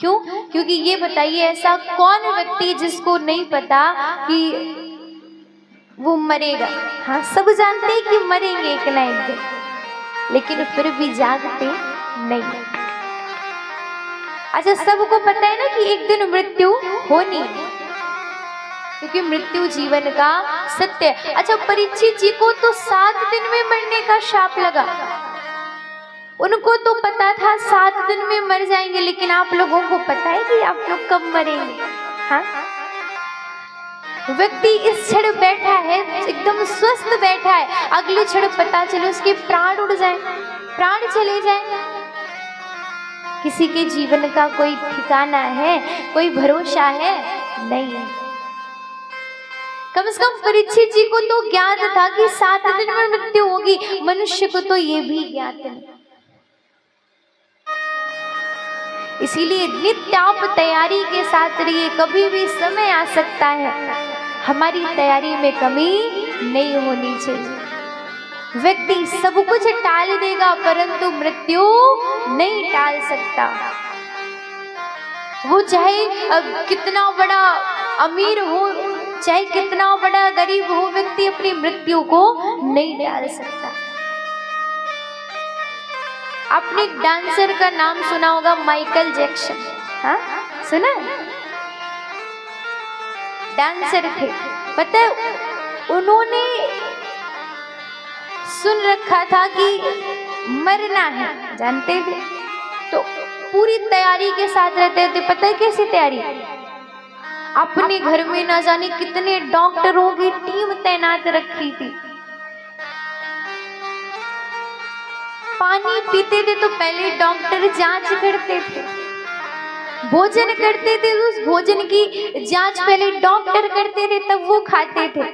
क्यों? क्योंकि ये बताइए ऐसा कौन व्यक्ति जिसको नहीं पता कि वो मरेगा। हाँ, सब जानते हैं कि मरेंगे एक ना एक दिन, लेकिन फिर भी जागते नहीं। अच्छा, सबको पता है ना कि एक दिन मृत्यु होनी है, क्योंकि मृत्यु जीवन का सत्य है। अच्छा, परीक्षित जी को तो 7 दिन में मरने का शाप लगा, उनको तो पता था 7 दिन में मर जाएंगे, लेकिन आप लोगों को पता है कि आप लोग कब मरेंगे? हाँ, व्यक्ति इस क्षण बैठा है, एकदम स्वस्थ बैठा है, अगले क्षण पता चले उसके प्राण उड़ जाए, प्राण चले जाए। किसी के जीवन का कोई ठिकाना है, कोई भरोसा है? नहीं है। कम से कम परीक्षित जी को तो ज्ञात था कि 7 दिन में मृत्यु होगी, मनुष्य को तो ये भी ज्ञात नहीं। इसीलिए नित्य आप तैयारी के साथ रहिए, कभी भी समय आ सकता है, हमारी तैयारी में कमी नहीं होनी चाहिए। व्यक्ति सब कुछ टाल देगा परंतु मृत्यु नहीं टाल सकता। वो चाहे कितना बड़ा अमीर हो, चाहे कितना बड़ा गरीब हो, व्यक्ति अपनी मृत्यु को नहीं टाल सकता। आपने एक डांसर का नाम सुना होगा, माइकल जैक्सन। हाँ, सुना? डांसर थे, पता है उन्होंने सुन रखा था कि मरना है, जानते थे, तो पूरी तैयारी के साथ रहते थे। पता है कैसी तैयारी? अपने घर में ना जाने कितने डॉक्टरों की टीम तैनात रखी थी। पानी पीते थे तो पहले डॉक्टर जांच करते थे, भोजन करते थे तो उस भोजन की जांच पहले डॉक्टर करते थे, तब वो खाते थे।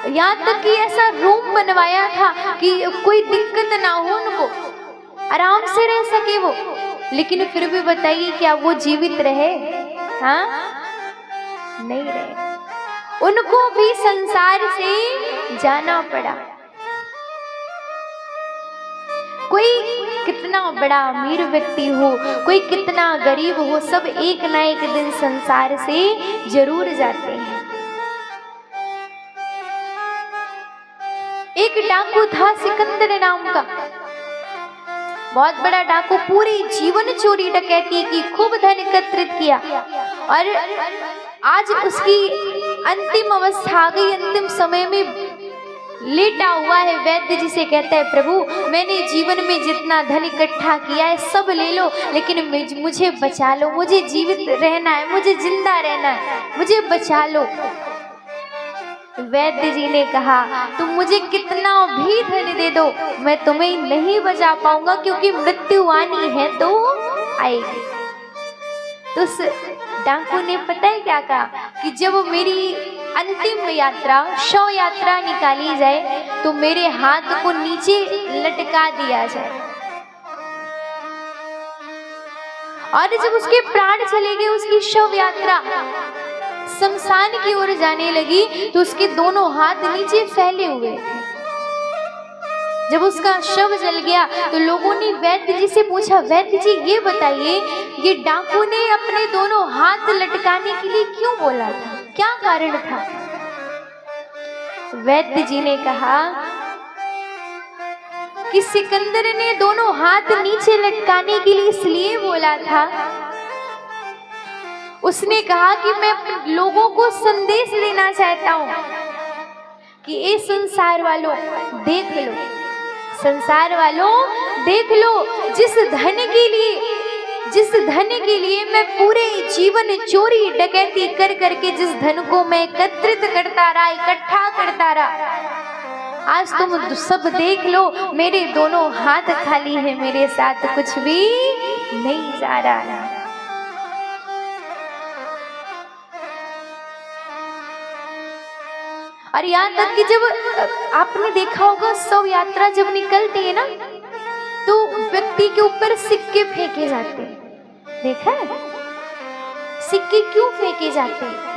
यहाँ तक कि ऐसा रूम बनवाया था कि कोई दिक्कत ना हो, उनको आराम से रह सके वो। लेकिन फिर भी बताइए क्या वो जीवित रहे? हाँ, नहीं रहे, उनको भी संसार से जाना पड़ा। कोई कितना बड़ा अमीर व्यक्ति हो, कोई कितना गरीब हो, सब एक ना एक दिन संसार से जरूर जाते हैं। एक डाकू था सिकंदर नाम का, बहुत बड़ा डाकू, पूरी जीवन चोरी डकैती की, खूब धन एकत्रित किया, और आज उसकी अंतिम अवस्था आ गई। अंतिम समय में लेटा हुआ है, वैद्य जी से कहता है, प्रभु मैंने जीवन में जितना धन इकट्ठा किया है सब ले लो, लेकिन मुझे बचा लो, मुझे जीवित रहना है, मुझे जिंदा रहना है, मुझे बचा लो। वैद्य जी ने कहा, तुम मुझे कितना भी धन दे दो, मैं तुम्हें नहीं बचा पाऊंगा, क्योंकि मृत्यु आनी है तो आएगी। तो उस डाकू ने पता है क्या कहा कि जब मेरी अंतिम यात्रा, शव यात्रा निकाली जाए तो मेरे हाथ को नीचे लटका दिया जाए, और जब उसके प्राण चले गए, उसकी शव यात्रा शमशान की ओर जाने लगी, तो उसके दोनों हाथ नीचे फैले हुए थे। जब उसका शव जल गया तो लोगों ने वैद्य जी से पूछा, वैद्य जी ये बताइए, ये डाकू ने अपने दोनों हाथ लटकाने के लिए क्यों बोला था, क्या कारण था? वैद्य जी ने कहा कि सिकंदर ने दोनों हाथ नीचे लटकाने के लिए इसलिए बोला था, उसने कहा कि मैं लोगों को संदेश देना चाहता हूं कि ये संसार वालों देख लो, संसार वालों देख लो, जिस धन के लिए मैं पूरे जीवन चोरी डकैती कर करके जिस धन को मैं एकत्रित करता रहा, इकट्ठा करता रहा, आज तुम सब देख लो, मेरे दोनों हाथ खाली है, मेरे साथ कुछ भी नहीं जा रहा है। और यहाँ तक कि जब आपने देखा होगा शव यात्रा जब निकलती है ना, तो व्यक्ति के ऊपर सिक्के फेंके जाते हैं। देखा है? सिक्के क्यों फेंके जाते हैं?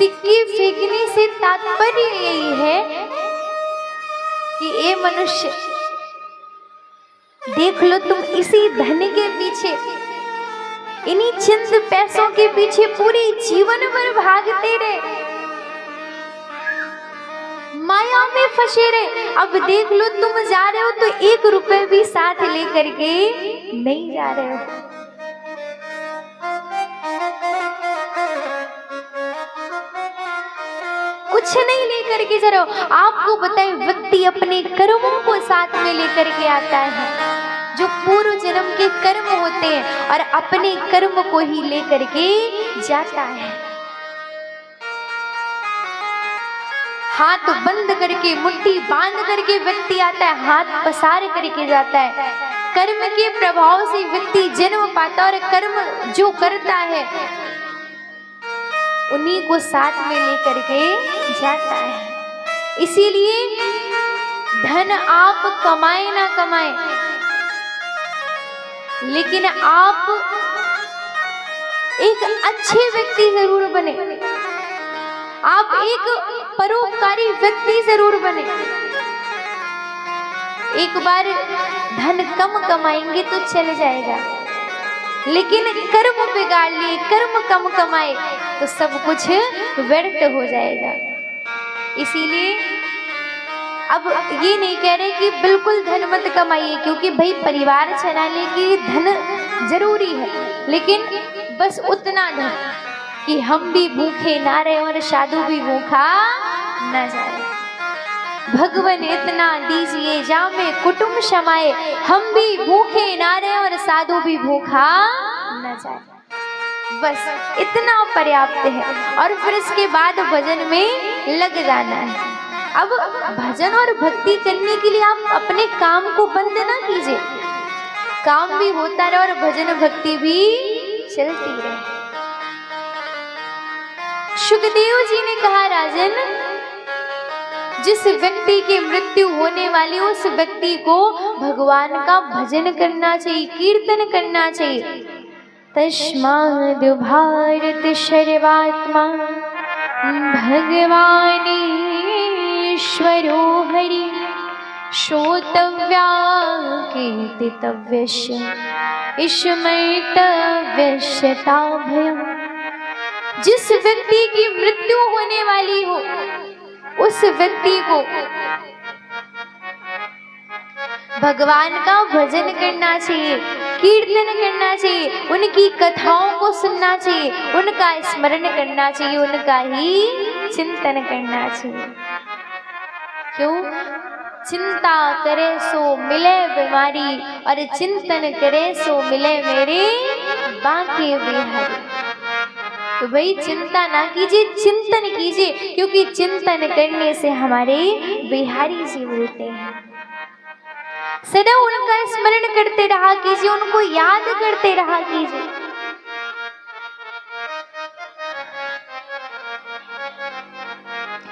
सिक्के फेंकने से तात्पर्य यही है कि ए मनुष्य, देख लो तुम इसी धन के पीछे, इन्हीं चंद पैसों के पीछे पूरे जीवन भर भागते रहे, माया में फंसे रहे। अब देख लो तुम जा रहे हो तो 1 रुपए भी साथ लेकर के नहीं जा रहे हो। कुछ नहीं लेकर के जा रहे हो। आपको बताए, व्यक्ति अपने कर्मों को साथ में लेकर के आता है, जो पूर्व जन्म के कर्म होते हैं, और अपने कर्म को ही लेकर के जाता है। हाथ बंद करके, मुट्ठी बांध करके व्यक्ति आता है, हाथ पसार करके जाता है। कर्म के प्रभाव से व्यक्ति जन्म पाता और कर्म जो करता है उन्हीं को साथ में लेकर के जाता है। इसीलिए धन आप कमाए ना कमाए, लेकिन आप एक अच्छे व्यक्ति जरूर बने, आप एक परोपकारी व्यक्ति जरूर बने। एक बार धन कम कमाएंगे तो चल जाएगा, लेकिन कर्म बिगाड़ लिए, कर्म कम कमाए तो सब कुछ व्यर्थ हो जाएगा। इसीलिए अब ये नहीं कह रहे कि बिल्कुल धन मत कमाइए, क्योंकि भाई परिवार चलाने के लिए धन जरूरी है, लेकिन बस उतना धन कि हम भी भूखे ना रहे और साधु भी भूखा ना जाए। भगवान इतना दीजिए जामे कुटुंब समाए, हम भी भूखे ना रहे और साधु भी भूखा ना जाए। बस इतना पर्याप्त है, और फिर इसके बाद भजन में लग जाना है। अब भजन और भक्ति करने के लिए आप अपने काम को बंद ना कीजिए, काम भी होता रहे और भजन भक्ति भी चलती रहे। सुखदेव जी ने कहा, राजन, जिस व्यक्ति की मृत्यु होने वाली उस व्यक्ति को भगवान का भजन करना चाहिए, कीर्तन करना चाहिए। तस्माद् भारत सर्वात्मा भगवान ईश्वरो हरि श्रोतव्या कीर्तितव्यस्य स्मर्तव्यस्य ताभयम्। जिस व्यक्ति की मृत्यु होने वाली हो उस व्यक्ति को भगवान का भजन करना चाहिए, कीर्तन करना चाहिए, उनकी कथाओं को सुनना चाहिए, उनका स्मरण करना चाहिए, उनका ही चिंतन करना चाहिए। क्यों? चिंता करे सो मिले बीमारी, और चिंतन करे सो मिले मेरे बांके बिहारी। तो भाई चिंता ना कीजिए, चिंतन कीजिए, क्योंकि चिंतन करने से हमारे बिहारी जी मिलते हैं। सदा उनका स्मरण करते रहा कीजिए, उनको याद करते रहा कीजिए।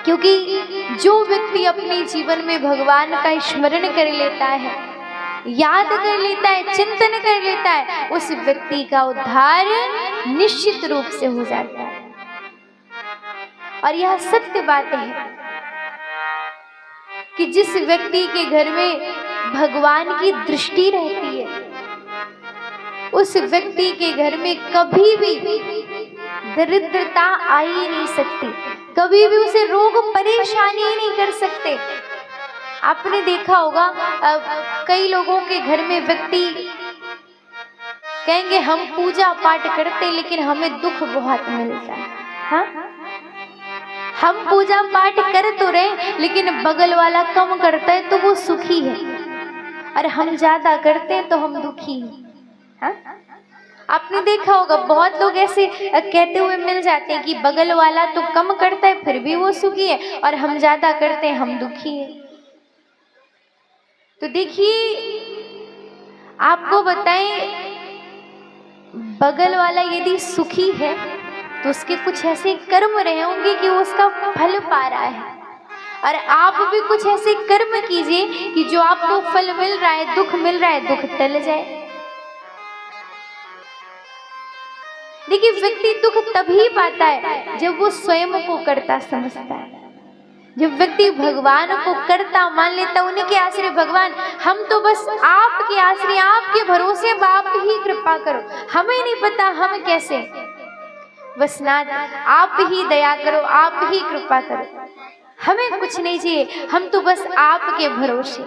क्योंकि जो व्यक्ति अपने जीवन में भगवान का स्मरण कर लेता है, याद कर लेता है, चिंतन कर लेता है, उस व्यक्ति का उद्धार निश्चित रूप से हो जाता है। और यह सत्य बात है कि जिस व्यक्ति के घर में भगवान की दृष्टि रहती है, उस व्यक्ति के घर में कभी भी दरिद्रता आ ही नहीं सकती, कभी भी उसे रोग परेशानी ही नहीं कर सकते। आपने देखा होगा कई लोगों के घर में व्यक्ति कहेंगे हम पूजा पाठ करते लेकिन हमें दुख बहुत मिलता है। हाँ? हम पूजा पाठ कर तो रहे लेकिन बगल वाला कम करता है तो वो सुखी है, और हम ज्यादा करते हैं तो हम दुखी हैं। हाँ? आपने देखा होगा बहुत लोग ऐसे कहते हुए मिल जाते हैं कि बगल वाला तो कम करता है फिर भी वो सुखी है, और हम ज्यादा करते हैं हम दुखी हैं। तो देखिए आपको बताएं, बगल वाला यदि सुखी है तो उसके कुछ ऐसे कर्म रहे होंगे कि वो उसका फल पा रहा है, और आप भी कुछ ऐसे कर्म कीजिए कि जो आपको फल मिल रहा है, दुख मिल रहा है, दुख टल जाए। देखिए, व्यक्ति दुख तभी पाता है जब वो स्वयं को कर्ता समझता है। जब व्यक्ति भगवान को कर्ता मान लेता, उन्हीं के आश्रय, भगवान हम तो बस आपके आश्रय, आपके भरोसे, आप ही कृपा करो, हमें नहीं पता हम कैसे, बस नाथ आप ही दया करो, आप ही कृपा करो, हमें कुछ नहीं चाहिए, हम तो बस आपके भरोसे।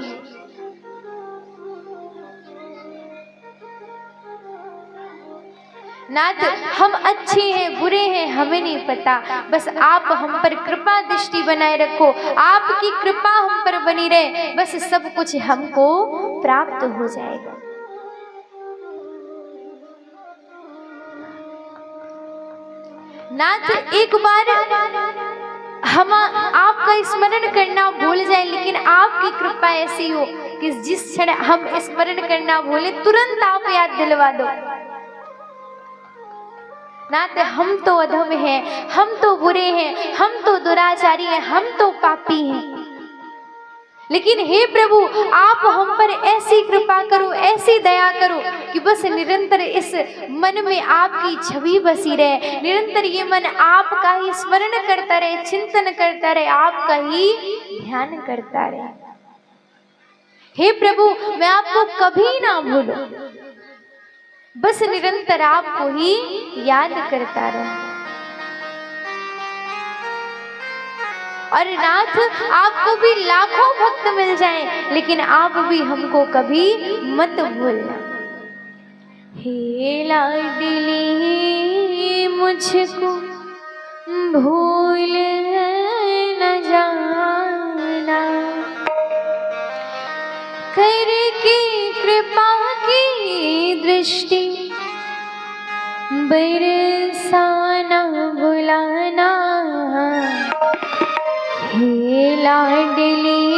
नाथ हम अच्छे हैं बुरे हैं हमें नहीं पता, बस आप हम पर कृपा दृष्टि बनाए रखो, आपकी कृपा हम पर बनी रहे, बस सब कुछ हमको प्राप्त हो जाएगा। नाथ एक बार हम आपका स्मरण करना भूल जाए, लेकिन आपकी कृपा ऐसी हो कि जिस क्षण हम स्मरण करना भूले तुरंत आप याद दिलवा दो। नाथ हम तो अधम हैं, हम तो बुरे हैं, हम तो दुराचारी हैं, हम तो पापी हैं, लेकिन हे प्रभु आप हम पर ऐसी कृपा करो, ऐसी दया करो कि बस निरंतर इस मन में आपकी छवि बसी रहे, निरंतर ये मन आपका ही स्मरण करता रहे, चिंतन करता रहे, आपका ही ध्यान करता रहे। हे प्रभु मैं आपको कभी ना भूलूं, बस निरंतर आपको ही याद करता रहे। और नाथ आपको भी लाखों भक्त मिल जाएं, लेकिन आप भी हमको कभी मत भूलना। हे लाडली मुझको भूल न जाना, करके कृपा की दृष्टि बरसाना बुलाना। हे लाडली